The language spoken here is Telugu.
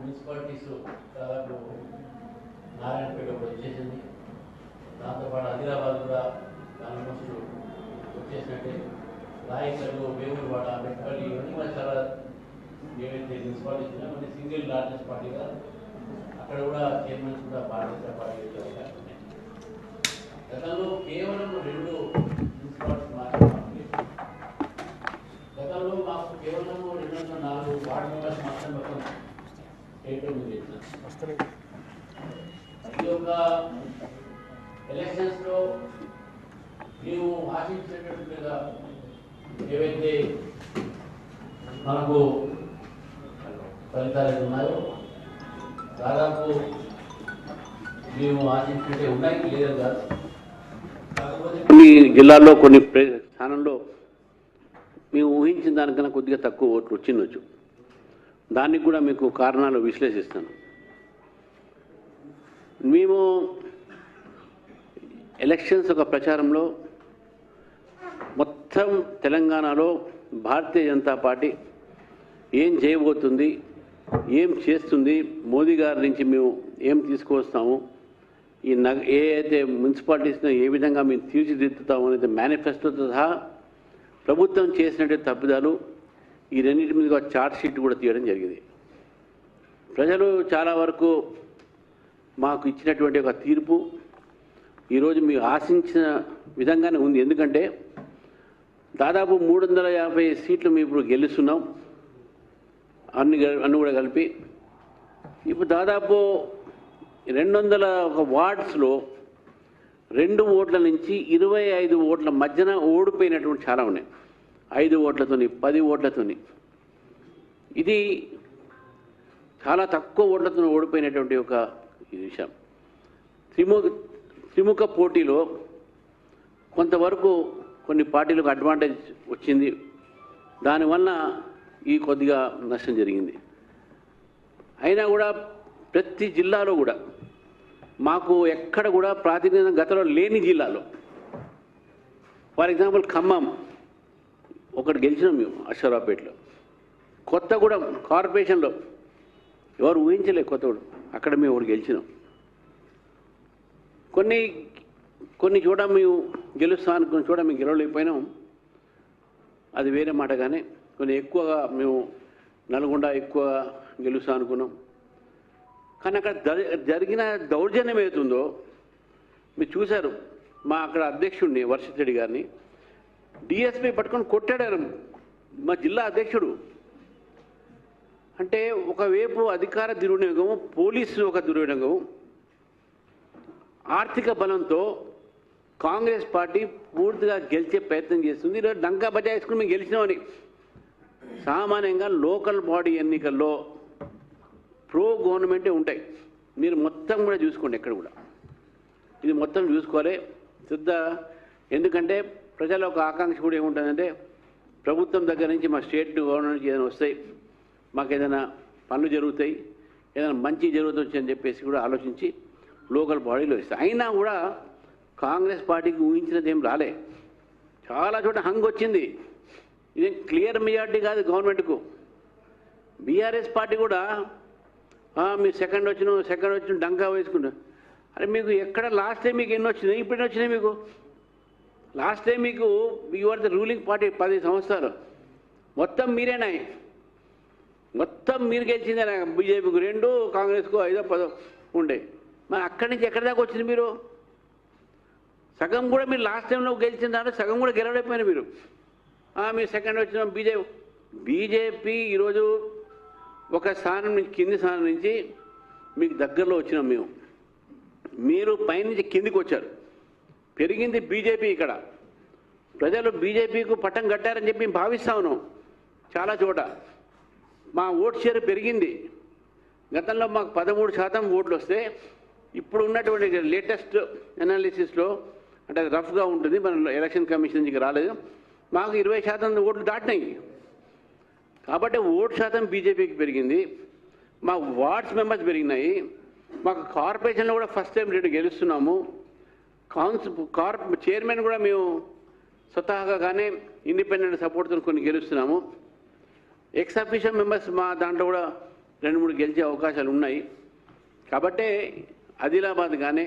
మున్సిపాలిటీస్ దాదాపు నారాయణపేట ఒకటి వచ్చేసింది. దాంతోపాటు ఆదిలాబాద్ కూడా ఆల్మోస్ట్ వచ్చేసినట్టే. రాయకల్లు, వేములవాడ, మెట్పల్లి ఇవన్నీ కూడా చాలా ఏవైతే మున్సిపాలిటీస్ ఉన్నాయో కొన్ని సింగిల్ లార్జెస్ట్ పార్టీగా అక్కడ కూడా చైర్మన్స్ కూడా భారతీయ జనతా పార్టీ అవకాశం ఉన్నాయి. గతంలో కేవలం 2 మున్సిపాలిటీస్ మాత్రమే. గతంలో మాకు కేవలం 204 వార్డు మెంబర్స్ మాత్రం చేసిన ఈ యొక్క ఎలక్షన్స్లో మేము ఆశించేటట్టుగా ఏవైతే మనకు ఫలితాలు ఉన్నాయో దాదాపు మేము ఆశించుకుంటే ఉన్నాయి, లేదు కాదు. కాకపోతే కొన్ని జిల్లాల్లో కొన్ని స్థానంలో మేము ఊహించిన దానికన్నా కొద్దిగా తక్కువ ఓట్లు వచ్చిండొచ్చు. దానికి కూడా మీకు కారణాలు విశ్లేషిస్తాను. మేము ఎలక్షన్స్ ఒక ప్రచారంలో మొత్తం తెలంగాణలో భారతీయ జనతా పార్టీ ఏం చేయబోతుంది, ఏం చేస్తుంది, మోదీ గారి నుంచి మేము ఏం తీసుకువస్తాము, ఏ అయితే మున్సిపాలిటీస్ని ఏ విధంగా మేము తీర్చిదిద్దుతాము అనేది మేనిఫెస్టోతో సహా ప్రభుత్వం చేసినట్టు తప్పిదాలు ఈ రెండింటి మీద చార్ట్ షీట్ కూడా తీయడం జరిగింది. ప్రజలు చాలా వరకు మాకు ఇచ్చినటువంటి ఒక తీర్పు ఈరోజు మీరు ఆశించిన విధంగానే ఉంది. ఎందుకంటే దాదాపు 350 సీట్లు మేము ఇప్పుడు గెలుస్తున్నాం, అన్ని కూడా కలిపి. ఇప్పుడు దాదాపు 201 వార్డ్స్లో 2 ఓట్ల నుంచి 25 ఓట్ల మధ్యన ఓడిపోయినటువంటి చాలా ఉన్నాయి. 5 ఓట్లతోని, 10 ఓట్లతోని. ఇది చాలా తక్కువ ఓట్లతో ఓడిపోయినటువంటి ఒక విషయం. త్రిముఖ పోటీలో కొంతవరకు కొన్ని పార్టీలకు అడ్వాంటేజ్ వచ్చింది. దానివల్ల ఈ కొద్దిగా నష్టం జరిగింది. అయినా కూడా ప్రతి జిల్లాలో కూడా మాకు ఎక్కడ కూడా ప్రాతినిధ్యం గతంలో లేని జిల్లాలో, ఫర్ ఎగ్జాంపుల్ ఖమ్మం ఒకటి గెలిచినాం మేము అశ్వరావుపేటలో. కొత్తగూడెం కార్పొరేషన్లో ఎవరు ఊహించలేదు, కొత్తగూడెం అక్కడ మేము ఒకటి గెలిచినాం. కొన్ని చోట మేము గెలుస్తాను, కొన్ని చోట మేము గెలవలేకపోయినాం, అది వేరే మాట. కానీ కొన్ని ఎక్కువగా మేము నల్గొండ ఎక్కువ గెలుస్తా అనుకున్నాం. కానీ అక్కడ జరిగిన దౌర్జన్యం ఏతుందో మీరు చూశారు. మా అక్కడ అధ్యక్షుడిని వర్షిత్ రెడ్డి గారిని డిఎస్పీ పట్టుకొని కొట్టాడు మా జిల్లా అధ్యక్షుడు. అంటే ఒకవైపు అధికార దుర్వినియోగము, పోలీసు ఒక దుర్వినియోగము, ఆర్థిక బలంతో కాంగ్రెస్ పార్టీ పూర్తిగా గెలిచే ప్రయత్నం చేస్తుంది. ఈరోజు డంకా బజాయించుకుని మేము గెలిచినామని. సామాన్యంగా లోకల్ బాడీ ఎన్నికల్లో ప్రో గవర్నమెంటే ఉంటాయి. మీరు మొత్తం కూడా చూసుకోండి, ఎక్కడ కూడా ఇది మొత్తం చూసుకోవాలి సిద్ధ. ఎందుకంటే ప్రజల ఒక ఆకాంక్ష కూడా ఏముంటుందంటే ప్రభుత్వం దగ్గర నుంచి మా స్టేట్ గవర్నమెంట్ నుంచి ఏదైనా వస్తాయి, మాకు ఏదైనా పనులు జరుగుతాయి, ఏదైనా మంచి జరుగుతుంది అని చెప్పేసి కూడా ఆలోచించి లోకల్ బాడీలో ఇస్తాయి. అయినా కూడా కాంగ్రెస్ పార్టీకి ఊహించినది ఏం రాలే. చాలా చోట హంగ్ వచ్చింది. ఇదేం క్లియర్ మెజార్టీ కాదు గవర్నమెంట్కు. బీఆర్ఎస్ పార్టీ కూడా మీరు సెకండ్ వచ్చిన డంకా వేసుకుంటారు. అరే మీకు ఎక్కడ లాస్ట్ టైం మీకు ఎన్ని వచ్చినాయి, ఇప్పుడు ఎన్ని వచ్చినాయి మీకు? లాస్ట్ టైం మీకు ఆర్ ద రూలింగ్ పార్టీ 10 సంవత్సరాలు మొత్తం మీరేనా, మొత్తం మీరు గెలిచిందేనా? బీజేపీకి 2, కాంగ్రెస్కు 5, 10 ఉండే. మరి అక్కడి నుంచి ఎక్కడి దాకా వచ్చింది మీరు? సగం కూడా మీరు లాస్ట్ టైంలో గెలిచిన దాంట్లో సగం కూడా గెలవలేకపోయినా మీరు. మీరు సెకండ్ వచ్చిన బీజేపీ ఈరోజు ఒక స్థానం నుంచి, కింది స్థానం నుంచి మీకు దగ్గరలో వచ్చినాం మేము. మీరు పైనుంచి కిందికి వచ్చారు. పెరిగింది బీజేపీ. ఇక్కడ ప్రజలు బీజేపీకు పట్టం కట్టారని చెప్పి భావిస్తా ఉన్నాం. చాలా చోట మా ఓట్ షేర్ పెరిగింది. గతంలో మాకు 13% ఓట్లు వస్తే ఇప్పుడు ఉన్నటువంటి లేటెస్ట్ అనాలిసిస్లో, అంటే అది రఫ్గా ఉంటుంది, మన ఎలక్షన్ కమిషన్ నుంచి రాలేదు, మాకు 20% ఓట్లు దాటినాయి. కాబట్టి ఓటు శాతం బీజేపీకి పెరిగింది. మా వార్డ్స్ మెంబర్స్ పెరిగినాయి. మాకు కార్పొరేషన్లో కూడా ఫస్ట్ టైం 2 గెలుస్తున్నాము. చైర్మన్ కూడా మేము స్వతహాగానే ఇండిపెండెంట్ సపోర్ట్తో కొన్ని గెలుస్తున్నాము. ఎక్స్ అఫీషియల్ మెంబర్స్ మా దాంట్లో కూడా 2-3 గెలిచే అవకాశాలు ఉన్నాయి. కాబట్టే ఆదిలాబాద్ కానీ